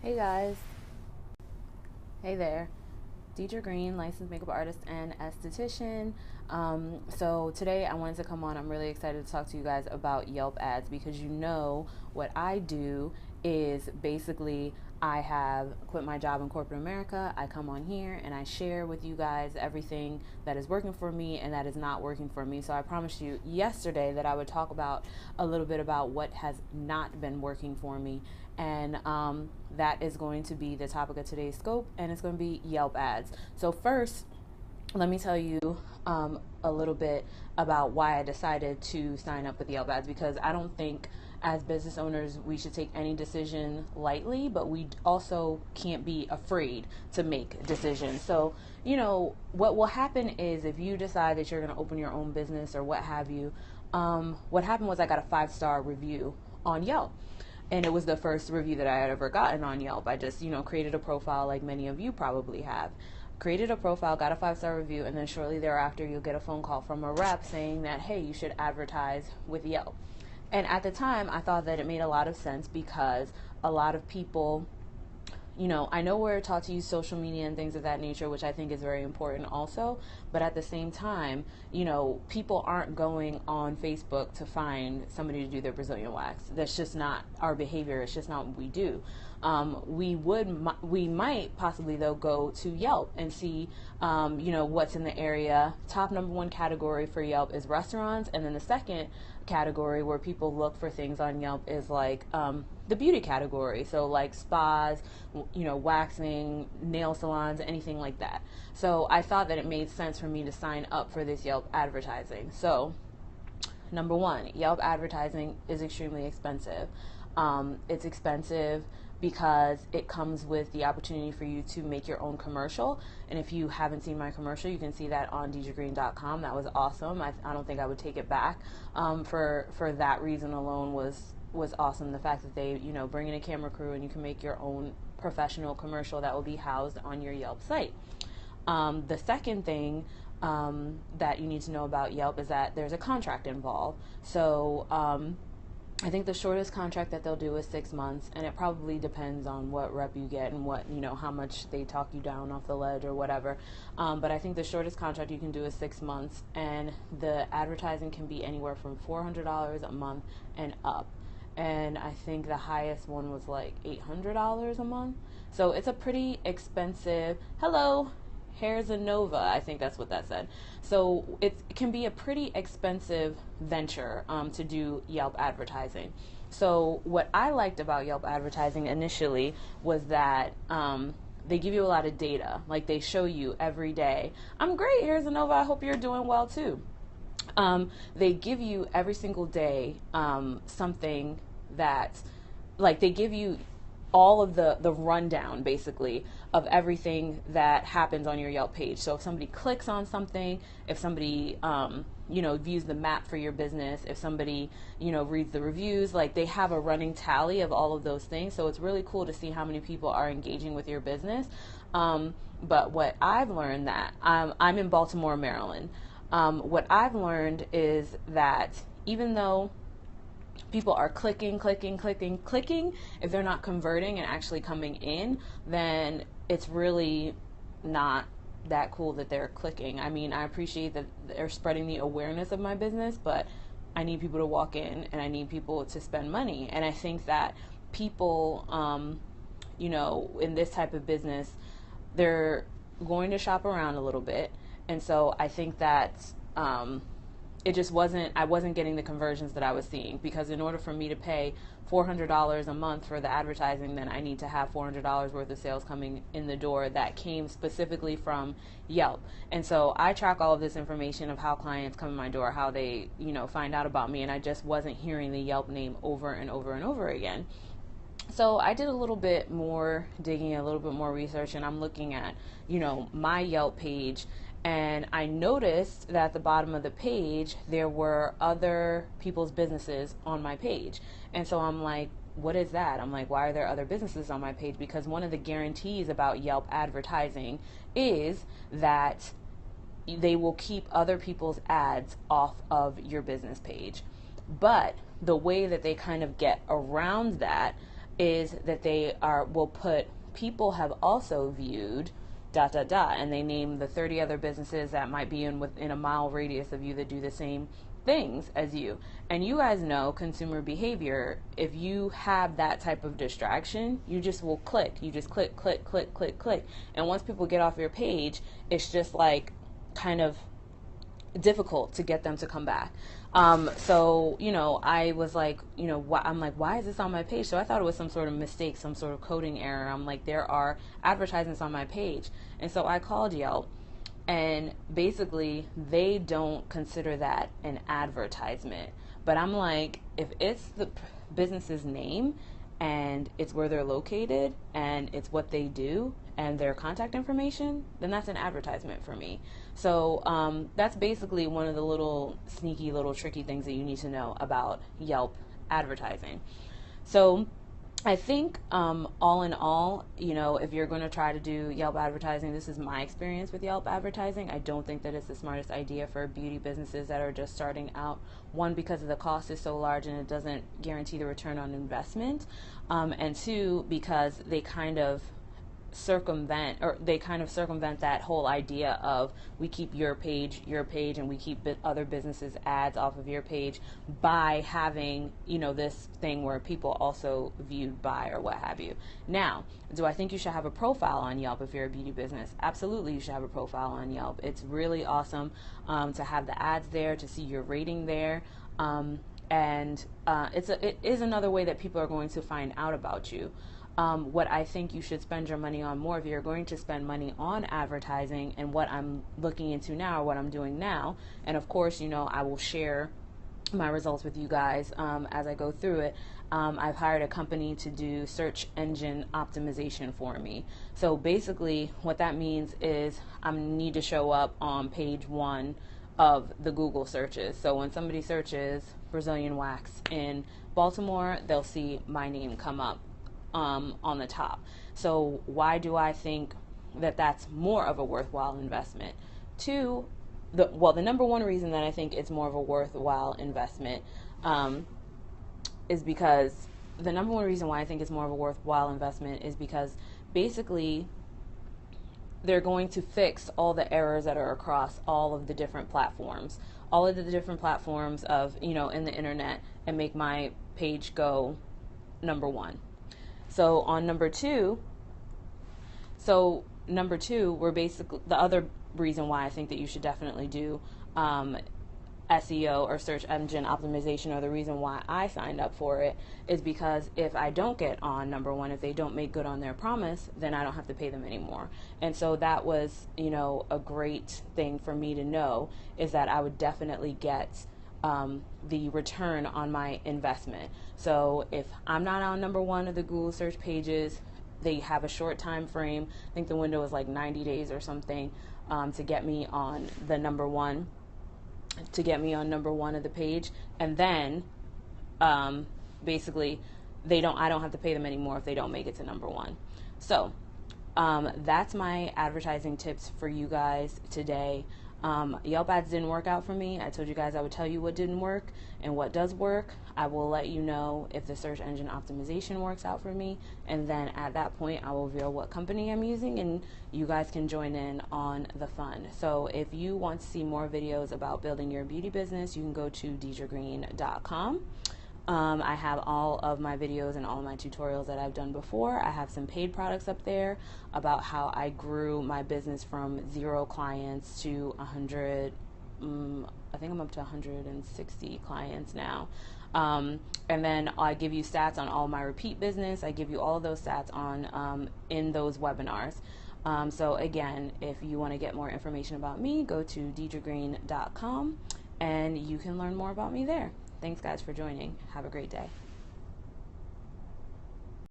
Hey guys, hey there. Deidre Green, licensed makeup artist and esthetician. So today I wanted to come on. I'm really excited to talk to you guys about Yelp Ads because what I do is basically I have quit my job in corporate America. I come on here and I share with you guys everything that is working for me and that is not working for me. So I promised you yesterday that I would talk about a little bit about what has not been working for me, and that is going to be the topic of today's scope, and it's going to be Yelp Ads. So first, let me tell you a little bit about why I decided to sign up with Yelp Ads, because I don't think as business owners we should take any decision lightly, but we also can't be afraid to make decisions. So, what will happen is if you decide that you're going to open your own business or what have you, what happened was I got a 5-star review on Yelp. And it was the first review that I had ever gotten on Yelp. I just, created a profile like many of you probably have. Created a profile, got a 5-star review, and then shortly thereafter you'll get a phone call from a rep saying that, hey, you should advertise with Yelp. And at the time, I thought that it made a lot of sense because a lot of people, I know we're taught to use social media and things of that nature, which I think is very important also. But at the same time, people aren't going on Facebook to find somebody to do their Brazilian wax. That's just not our behavior. It's just not what we do. We might possibly though go to Yelp and see, what's in the area. Top number one category for Yelp is restaurants, and then the second category where people look for things on Yelp is like the beauty category. So like spas, waxing, nail salons, anything like that. So I thought that it made sense for me to sign up for this Yelp advertising. So number one, Yelp advertising is extremely expensive. It's expensive because it comes with the opportunity for you to make your own commercial. And if you haven't seen my commercial, you can see that on DJGreen.com. That was awesome. I don't think I would take it back. For that reason alone was awesome. The fact that they, bring in a camera crew and you can make your own professional commercial that will be housed on your Yelp site. The second thing that you need to know about Yelp is that there's a contract involved. So I think the shortest contract that they'll do is 6 months, and it probably depends on what rep you get and what, how much they talk you down off the ledge or whatever. But I think the shortest contract you can do is 6 months, and the advertising can be anywhere from $400 a month and up. And I think the highest one was like $800 a month. So it's a pretty expensive, hello, Hair's a Nova, I think that's what that said. So it can be a pretty expensive venture to do Yelp advertising. So what I liked about Yelp advertising initially was that they give you a lot of data. Like they show you every day, I'm great, Hair's a Nova, I hope you're doing well too. They give you every single day something that, like they give you all of the rundown basically of everything that happens on your Yelp page. So if somebody clicks on something, if somebody views the map for your business, if somebody reads the reviews, like they have a running tally of all of those things. So it's really cool to see how many people are engaging with your business. But what I've learned that I'm in Baltimore, Maryland. What I've learned is that even though people are clicking, if they're not converting and actually coming in, then it's really not that cool that they're clicking. I mean, I appreciate that they're spreading the awareness of my business, but I need people to walk in and I need people to spend money. And I think that people, in this type of business, they're going to shop around a little bit. And so I think that I wasn't getting the conversions that I was seeing, because in order for me to pay $400 a month for the advertising, then I need to have $400 worth of sales coming in the door that came specifically from Yelp. And so I track all of this information of how clients come in my door, how they, find out about me, and I just wasn't hearing the Yelp name over and over and over again. So I did a little bit more digging, a little bit more research, and I'm looking at, my Yelp page. And I noticed that at the bottom of the page, there were other people's businesses on my page. And so I'm like, what is that? I'm like, why are there other businesses on my page? Because one of the guarantees about Yelp advertising is that they will keep other people's ads off of your business page. But the way that they kind of get around that is that will put people have also viewed dot dot dot, and they name the 30 other businesses that might be within a mile radius of you that do the same things as you. And you guys know consumer behavior. If you have that type of distraction, you just will click. You just click, click, click, click, click. And once people get off your page, it's just like kind of difficult to get them to come back. So, I was like, I'm like, why is this on my page? So I thought it was some sort of mistake, some sort of coding error. I'm like, there are advertisements on my page. And so I called Yelp, and basically they don't consider that an advertisement. But I'm like, if it's the business's name and it's where they're located and it's what they do and their contact information, then that's an advertisement for me. So that's basically one of the little sneaky, little tricky things that you need to know about Yelp advertising. So I think all in all, if you're going to try to do Yelp advertising, this is my experience with Yelp advertising. I don't think that it's the smartest idea for beauty businesses that are just starting out. One, because the cost is so large and it doesn't guarantee the return on investment. And two, because they kind of circumvent that whole idea of we keep your page, and we keep other businesses' ads off of your page by having, this thing where people also viewed by or what have you. Now, do I think you should have a profile on Yelp if you're a beauty business? Absolutely, you should have a profile on Yelp. It's really awesome to have the ads there, to see your rating there. And it is another way that people are going to find out about you. What I think you should spend your money on more, if you're going to spend money on advertising, and what I'm looking into now, or what I'm doing now, and of course, I will share my results with you guys as I go through it. I've hired a company to do search engine optimization for me. So basically what that means is I need to show up on page 1 of the Google searches. So when somebody searches Brazilian wax in Baltimore, they'll see my name come up on the top. So why do I think that that's more of a worthwhile investment? The number one reason that I think it's more of a worthwhile investment is because the number one reason why I think it's more of a worthwhile investment is because basically they're going to fix all the errors that are across all of the different platforms, of, in the internet, and make my page go number 1. So on number two, we're basically, the other reason why I think that you should definitely do SEO or search engine optimization, or the reason why I signed up for it, is because if I don't get on number 1, if they don't make good on their promise, then I don't have to pay them anymore. And so that was, a great thing for me to know, is that I would definitely get the return on my investment. So if I'm not on number 1 of the Google search pages, they have a short time frame. I think the window is like 90 days or something to get me on the number 1, of the page. And then basically I don't have to pay them anymore if they don't make it to number 1. So that's my advertising tips for you guys today. Yelp ads didn't work out for me. I told you guys I would tell you what didn't work and what does work. I will let you know if the search engine optimization works out for me, and then at that point I will reveal what company I'm using, and you guys can join in on the fun. So if you want to see more videos about building your beauty business, you can go to deidregreen.com. I have all of my videos and all of my tutorials that I've done before. I have some paid products up there about how I grew my business from 0 clients to 100. I think I'm up to 160 clients now. And then I give you stats on all my repeat business. I give you all of those stats on in those webinars. So again, if you want to get more information about me, go to deidregreen.com and you can learn more about me there. Thanks guys for joining. Have a great day.